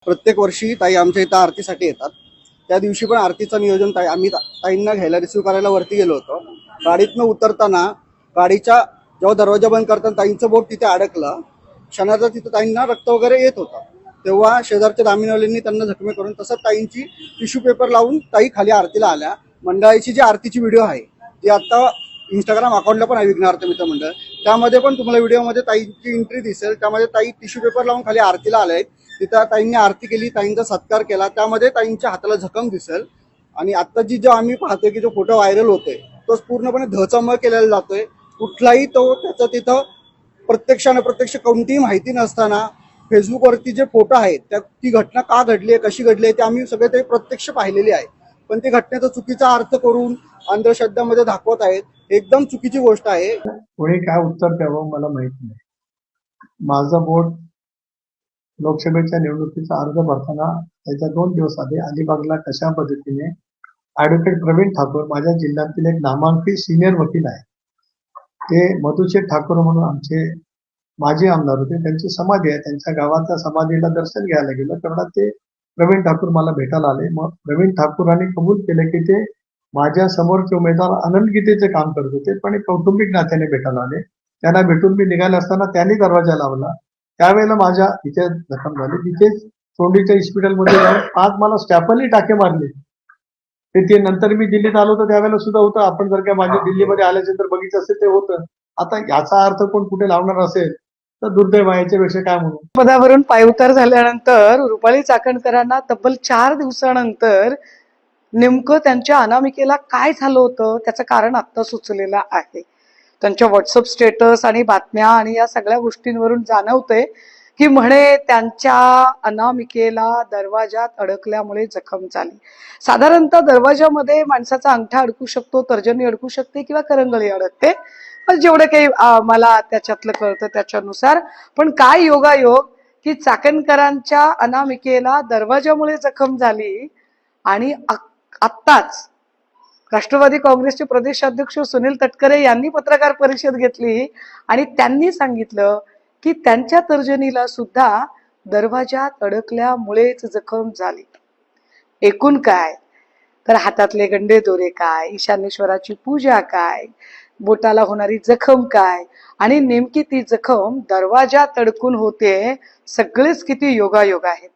प्रत्येक वर्षी ताई आमच्या इथं आरतीसाठी येतात. त्या दिवशी पण आरतीचं नियोजन आम्ही ताईंना घ्यायला रिसिव्ह करायला वरती गेलो होतो. गाडीतनं उतरताना गाडीच्या जेव्हा दरवाजा बंद करताना ताईंचं बोट तिथे अडकलं. क्षणाचा तिथं ताईंना रक्त वगैरे येत होतं. तेव्हा शेजारच्या दामिनवाल्यांनी त्यांना जखमी करून तसंच ताईंची टिश्यू पेपर लावून ताई खाली आरतीला आल्या. मंडळाची जी आरतीची व्हिडिओ आहे ती आता इंस्टाग्राम अकाउंटला पण आहे विघ्नहर्ता मित्र मंडळ, त्यामध्ये पण तुम्हाला व्हिडिओमध्ये ताईची एंट्री दिसेल. त्यामध्ये ताई टिश्यू पेपर लावून खाली आरतीला आले. तिथं ताईंनी आरती केली, ताईंचा सत्कार केला. त्यामध्ये ताईंच्या हाताला जखम दिसेल. आणि आता जो आम्ही पाहतोय की जो फोटो व्हायरल होतोय तो पूर्णपणे धचमळ केलेला जातोय. कुठलाही तो त्याचं तिथं प्रत्यक्ष कोणतीही माहिती नसताना फेसबुकवरती जे फोटो आहेत ती घटना का घडली आहे, कशी घडली आहे ते आम्ही सगळे ते प्रत्यक्ष पाहिलेली आहे. पण ते घटनेचा चुकीचा अर्थ करून अंधश्रद्धामध्ये दाखवत आहेत. एकदम चुकीची गोष्ट आहे. कोणी काय उत्तर द्यावं मला माहित नाही. माझं बोट लोकसभेच्या निवडणुकीचा अर्ज भरताना त्याच्या 2 दिवस आधी अलिबागला कशा पद्धतीने ऍडव्होकेट प्रवीण ठाकूर माझ्या जिल्ह्यातील एक नामांकित सिनियर वकील आहे, ते मधुशेठ ठाकूर म्हणून आमचे माजी आमदार होते, त्यांची समाधी आहे. त्यांच्या गावाच्या समाधीला दर्शन घ्यायला गेलो तेवढा ते प्रवीण ठाकूर मला भेटायला आले. मग प्रवीण ठाकूरांनी कबूल केले की ते माझ्या समोरचे उमेदवार आनंद गीतेचे काम करत होते, पण कौटुंबिक नात्याने भेटायला आले. त्यांना भेटून मी निघाले असताना त्यांनी दरवाजा लावला. त्यावेळेला माझ्या इथे जखम झाली. तिथेच तोंडीच्या हॉस्पिटलमध्ये जाऊन आज मला स्टॅपलनी टाके मारले. ते नंतर मी दिल्लीत आलो तर त्यावेळेला सुद्धा होतं. आपण जर का माझ्या दिल्लीमध्ये आल्याचे तर बघितलं असेल ते होतं. आता याचा अर्थ कोण कुठे लावणार असेल तर दुर्दैव आहे, याच्यापेक्षा काय म्हणू. पदावरून पायउतार झाल्यानंतर रुपाली चाकणकरांना तब्बल 4 दिवसानंतर नेमकं त्यांच्या अनामिकेला काय झालं होतं त्याचं कारण आता सुचलेलं आहे. त्यांच्या व्हॉट्सअप स्टेटस आणि बातम्या आणि या सगळ्या गोष्टींवरून जाणवतंय की म्हणे त्यांच्या अनामिकेला दरवाजात अडकल्यामुळे जखम झाली. साधारणतः दरवाजामध्ये माणसाचा अंगठा अडकू शकतो, तर्जनी अडकू शकते किंवा करंगळी अडकते, जेवढं काही मला त्याच्यातलं कळतं त्याच्यानुसार. पण काय योगायोग की चाकणकरांच्या अनामिकेला दरवाजामुळे जखम झाली. आणि आत्ताच राष्ट्रवादी काँग्रेसचे प्रदेशाध्यक्ष सुनील तटकरे यांनी पत्रकार परिषद घेतली आणि त्यांनी सांगितलं की त्यांच्या तर्जनीला सुद्धा दरवाजात अडकल्यामुळेच जखम झाली. एकूण काय तर हातातले गंडे दोरे काय, ईशानेश्वराची पूजा काय, बोटाला होणारी जखम काय आणि नेमकी ती जखम दरवाजात अडकून होते. सगळेच किती योगायोग आहेत.